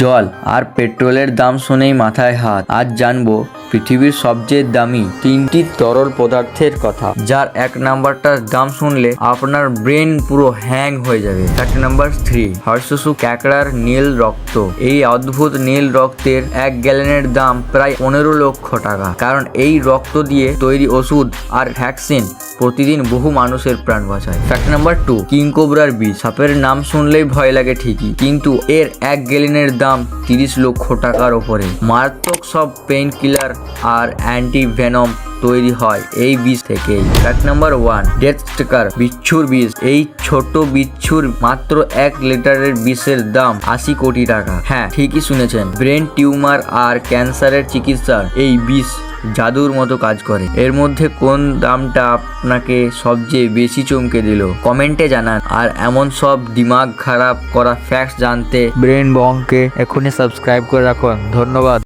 জল আর পেট্রোলের দাম শুনেই মাথায় হাত। আজ জানবো পৃথিবীর সবচেয়ে দামি তিনটি তরল পদার্থের কথা, যার এক নাম্বারটার দাম শুনলে আপনার ব্রেন পুরো হ্যাং হয়ে যাবে। ফ্যাক্ট নাম্বার 3, হর্ষসু ক্যাকড়ার নীল রক্ত। এই অদ্ভুত নীল রক্তের 1 গ্যালনের দাম প্রায় 15 লক্ষ টাকা, কারণ এই রক্ত দিয়ে তৈরি ওষুধ আর ভ্যাকসিন প্রতিদিন বহু মানুষের প্রাণ বাঁচায়। ফ্যাক্ট নাম্বার 2, কিংকোবরার বিষ। সাপের নাম শুনলেই ভয় লাগে ঠিকই, কিন্তু এর 1 গ্যালনের দাম 30 লক্ষ টাকার ওপরে। মারাত্মক সব পেইন কিলার আর অ্যান্টি ভেনম তৈরি হয় এই বিষ থেকেই। ফ্যাক্ট নাম্বার 1, ডেথ স্টিকার বিচ্ছুর বিষ। এই ছোট বিচ্ছুর মাত্র 1 লিটারের বিষের দাম 80 কোটি টাকা। হ্যাঁ, ঠিকই শুনেছেন, ব্রেন টিউমার আর ক্যান্সারের চিকিৎসা এই বিষ জাদুর মতো কাজ করে। এর মধ্যে কোন দামটা আপনাকে সবচেয়ে বেশি চমকে দিল কমেন্টে জানান। আর এমন সব দিমাগ খারাপ করা ফ্যাক্টস জানতে ব্রেন বংকে এখনই সাবস্ক্রাইব করে রাখুন। ধন্যবাদ।